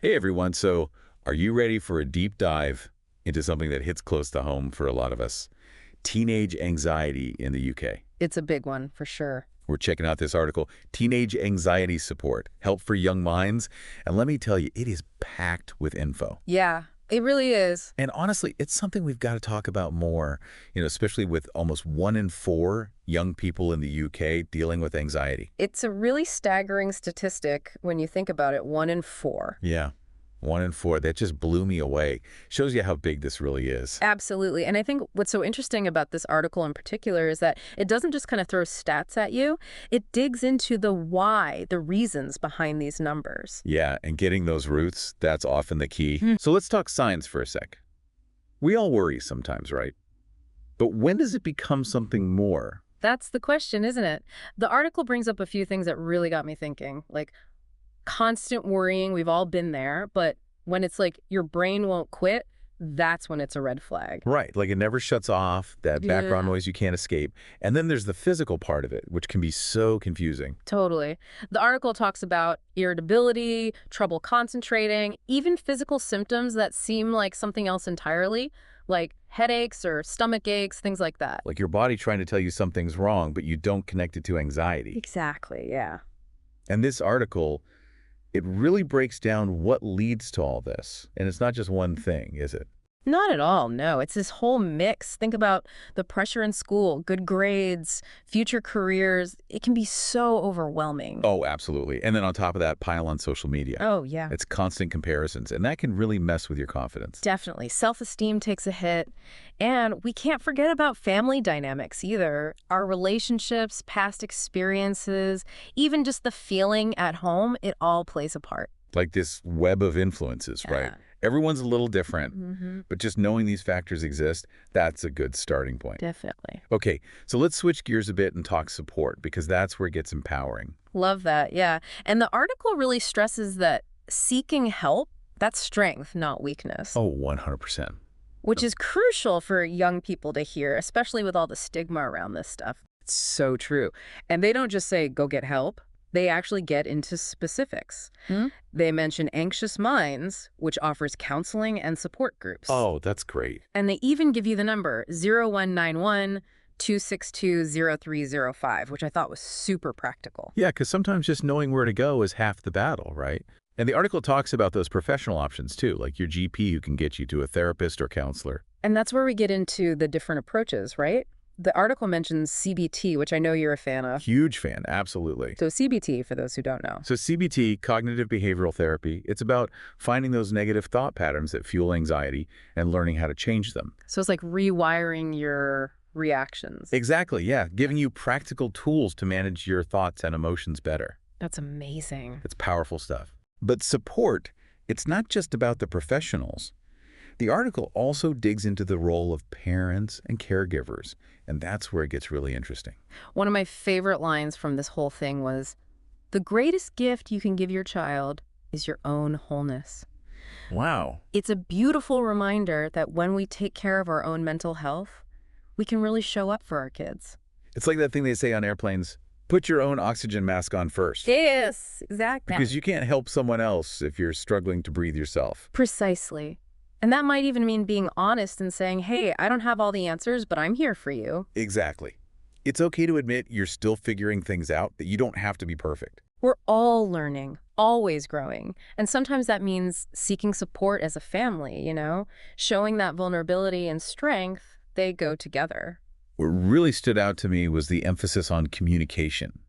Hey everyone, so are you ready for a deep dive into something that hits close to home for a lot of us? Teenage anxiety in the UK. It's a big one for sure. We're checking out this article, Teenage Anxiety Support, Help for Young Minds. And let me tell you, it is packed with info. Yeah, it really is. And honestly, it's something we've got to talk about more, especially with almost 1 in 4 young people in the UK dealing with anxiety. It's a really staggering statistic when you think about it, 1 in 4. Yeah, 1 in 4. That just blew me away. Shows you how big this really is. Absolutely. And I think what's so interesting about this article in particular is that it doesn't just kind of throw stats at you. It digs into the why, the reasons behind these numbers. Yeah, and getting those roots, that's often the key. Hmm. So let's talk science for a sec. We all worry sometimes, right? But when does it become something more? That's the question, isn't it? The article brings up a few things that really got me thinking, like constant worrying. We've all been there, but when it's like your brain won't quit, that's when it's a red flag. Right, like it never shuts off, that background Yeah. noise you can't escape. And then there's the physical part of it, which can be so confusing. Totally. The article talks about irritability, trouble concentrating, even physical symptoms that seem like something else entirely, like headaches or stomach aches, things like that. Like your body trying to tell you something's wrong, but you don't connect it to anxiety. Exactly, yeah. And this article, it really breaks down what leads to all this. And it's not just one thing, is it? Not at all, no. It's this whole mix. Think about the pressure in school, good grades, future careers. It can be so overwhelming. Oh, absolutely. And then on top of that, pile on social media. Oh, yeah. It's constant comparisons, and that can really mess with your confidence. Definitely. Self-esteem takes a hit. And we can't forget about family dynamics either. Our relationships, past experiences, even just the feeling at home, it all plays a part. Like this web of influences, right? Yeah. Everyone's a little different, Mm-hmm. but just knowing these factors exist, that's a good starting point. Definitely. Okay, so let's switch gears a bit and talk support, because that's where it gets empowering. Love that. Yeah. And the article really stresses that seeking help, that's strength, not weakness, Oh, 100%. which is crucial for young people to hear, especially with all the stigma around this stuff. It's so true. And they don't just say, go get help. They actually get into specifics. They mention Anxious Minds, which offers counseling and support groups. Oh, that's great. And they even give you the number 0191 262 0305, which I thought was super practical. Yeah, because sometimes just knowing where to go is half the battle, right? And the article talks about those professional options too, like your GP who can get you to a therapist or counselor. And that's where we get into the different approaches, right? The article mentions CBT, which I know you're a fan of. Huge fan, absolutely. So CBT, for those who don't know. So CBT, cognitive behavioral therapy, it's about finding those negative thought patterns that fuel anxiety and learning how to change them. So it's like rewiring your reactions. Exactly, yeah. Giving you practical tools to manage your thoughts and emotions better. That's amazing. It's powerful stuff. But support, it's not just about the professionals. The article also digs into the role of parents and caregivers, and that's where it gets really interesting. One of my favorite lines from this whole thing was, "The greatest gift you can give your child is your own wholeness." Wow. It's a beautiful reminder that when we take care of our own mental health, we can really show up for our kids. It's like that thing they say on airplanes, put your own oxygen mask on first. Yes, exactly. Because you can't help someone else if you're struggling to breathe yourself. Precisely. And that might even mean being honest and saying, hey, I don't have all the answers, but I'm here for you. Exactly. It's okay to admit you're still figuring things out, that you don't have to be perfect. We're all learning, always growing. And sometimes that means seeking support as a family, showing that vulnerability and strength, they go together. What really stood out to me was the emphasis on communication,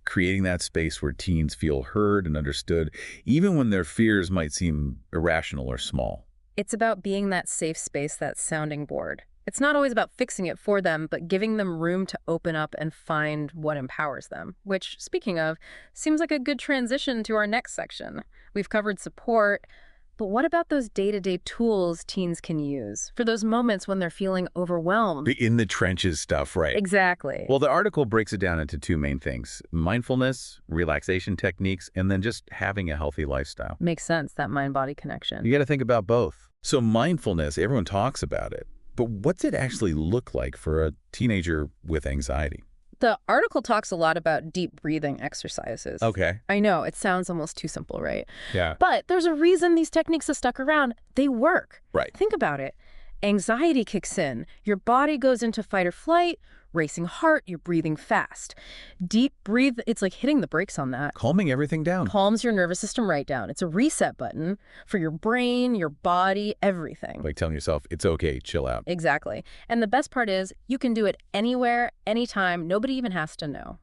creating that space where teens feel heard and understood, even when their fears might seem irrational or small. It's about being that safe space, that sounding board. It's not always about fixing it for them, but giving them room to open up and find what empowers them, which, speaking of, seems like a good transition to our next section. We've covered support, but what about those day-to-day tools teens can use for those moments when they're feeling overwhelmed? The in the trenches stuff, right? Exactly. Well, the article breaks it down into 2 main things: mindfulness, relaxation techniques, and then just having a healthy lifestyle. Makes sense, that mind-body connection. You got to think about both. So mindfulness, everyone talks about it, but what's it actually look like for a teenager with anxiety? The article talks a lot about deep breathing exercises. Okay. I know, it sounds almost too simple, right? Yeah. But there's a reason these techniques have stuck around. They work. Right. Think about it. Anxiety kicks in. Your body goes into fight or flight, racing heart, you're breathing fast. Deep breathe, it's like hitting the brakes on that. Calming everything down. Calms your nervous system right down. It's a reset button for your brain, your body, everything. Like telling yourself, it's okay, chill out. Exactly. And the best part is you can do it anywhere, anytime. Nobody even has to know.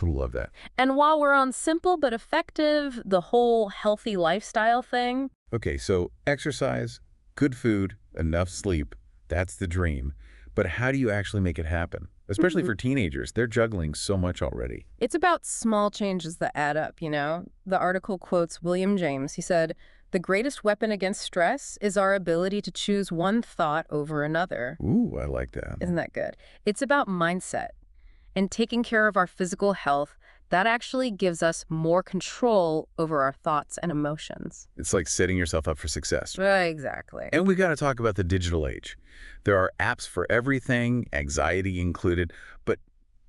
Love that. And while we're on simple but effective, the whole healthy lifestyle thing. Okay, so exercise, good food, enough sleep, that's the dream. But how do you actually make it happen? Especially for teenagers, they're juggling so much already. It's about small changes that add up, you know? The article quotes William James. He said, "The greatest weapon against stress is our ability to choose one thought over another." Ooh, I like that. Isn't that good? It's about mindset. And taking care of our physical health, that actually gives us more control over our thoughts and emotions. It's like setting yourself up for success. Exactly. And we got to talk about the digital age. There are apps for everything, anxiety included, but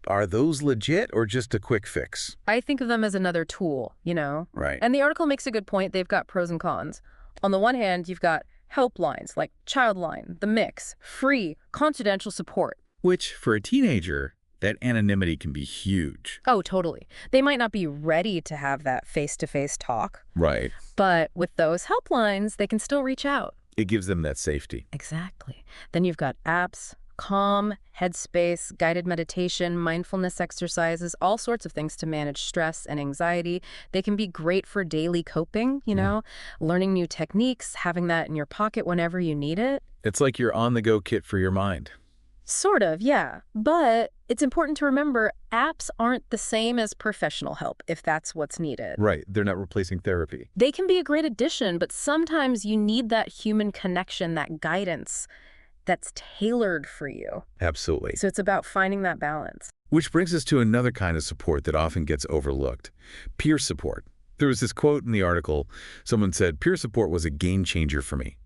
are those legit or just a quick fix? I think of them as another tool, you know? Right. And the article makes a good point. They've got pros and cons. On the one hand, you've got helplines like Childline, The Mix, free, confidential support. Which, for a teenager, that anonymity can be huge. Oh, totally. They might not be ready to have that face-to-face talk, Right. but with those helplines, they can still reach out. It gives them that safety. Exactly. Then you've got apps, Calm, Headspace, guided meditation, mindfulness exercises, all sorts of things to manage stress and anxiety. They can be great for daily coping, you know, learning new techniques, having that in your pocket whenever you need it. It's like your on-the-go kit for your mind. Sort of, yeah. But it's important to remember apps aren't the same as professional help if that's what's needed. Right. They're not replacing therapy. They can be a great addition, but sometimes you need that human connection, that guidance that's tailored for you. Absolutely. So it's about finding that balance. Which brings us to another kind of support that often gets overlooked. Peer support. There was this quote in the article. Someone said, "Peer support was a game changer for me."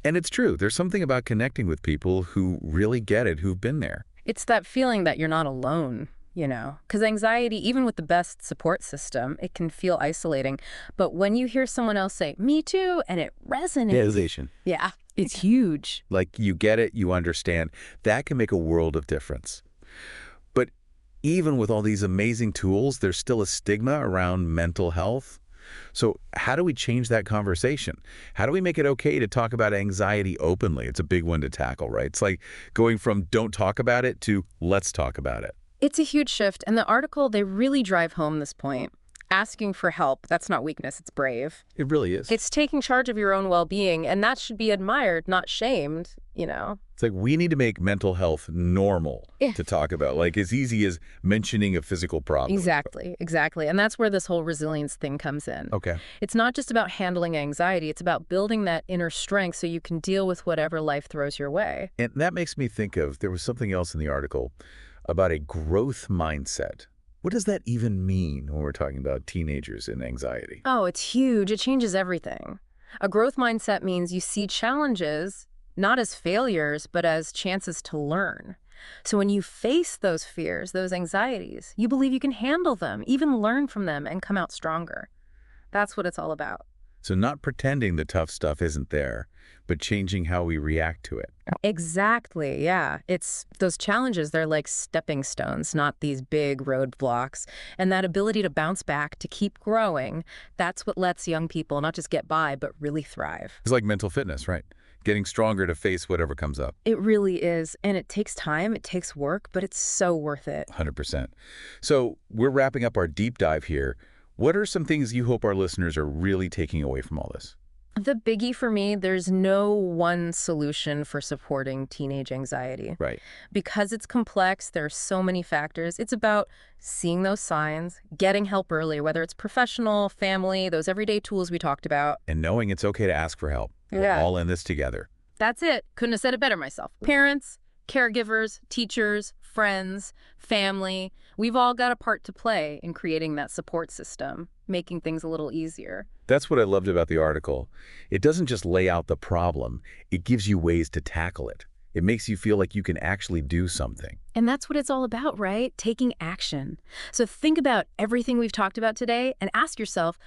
And it's true. There's something about connecting with people who really get it, who've been there. It's that feeling that you're not alone, you know, because anxiety, even with the best support system, it can feel isolating. But when you hear someone else say, "Me too," and it resonates. Realization. Yeah, it's huge. Like you get it, you understand. That can make a world of difference. But even with all these amazing tools, there's still a stigma around mental health. So how do we change that conversation? How do we make it okay to talk about anxiety openly? It's a big one to tackle, right? It's like going from don't talk about it to let's talk about it. It's a huge shift. And the article, they really drive home this point. Asking for help, that's not weakness, it's brave. It really is. It's taking charge of your own well-being, and that should be admired, not shamed, you know? It's like we need to make mental health normal to talk about, like as easy as mentioning a physical problem. Exactly, exactly. And that's where this whole resilience thing comes in. Okay. It's not just about handling anxiety, it's about building that inner strength so you can deal with whatever life throws your way. And that makes me think of, there was something else in the article about a growth mindset. What does that even mean when we're talking about teenagers and anxiety? Oh, it's huge. It changes everything. A growth mindset means you see challenges not as failures, but as chances to learn. So when you face those fears, those anxieties, you believe you can handle them, even learn from them, and come out stronger. That's what it's all about. So not pretending the tough stuff isn't there, but changing how we react to it. Exactly, yeah. It's those challenges, they're like stepping stones, not these big roadblocks. And that ability to bounce back, to keep growing, that's what lets young people not just get by, but really thrive. It's like mental fitness, right? Getting stronger to face whatever comes up. It really is. And it takes time, it takes work, but it's so worth it. 100%. So we're wrapping up our deep dive here. What are some things you hope our listeners are really taking away from all this? The biggie for me, there's no one solution for supporting teenage anxiety. Right. Because it's complex, there are so many factors. It's about seeing those signs, getting help early, whether it's professional, family, those everyday tools we talked about. And knowing it's okay to ask for help. We're all in this together. That's it. Couldn't have said it better myself. Parents, caregivers, teachers, friends, family, we've all got a part to play in creating that support system, making things a little easier. That's what I loved about the article. It doesn't just lay out the problem, it gives you ways to tackle it. It makes you feel like you can actually do something. And that's what it's all about, right? Taking action. So think about everything we've talked about today and ask yourself,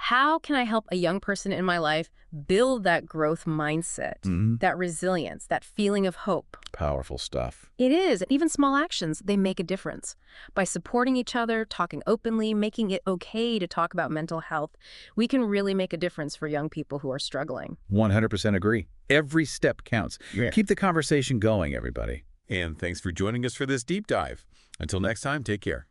how can I help a young person in my life build that growth mindset, that resilience, that feeling of hope? Powerful stuff. It is. And even small actions, they make a difference. By supporting each other, talking openly, making it okay to talk about mental health, we can really make a difference for young people who are struggling. 100% agree. Every step counts. Yeah. Keep the conversation going, everybody. And thanks for joining us for this deep dive. Until next time, take care.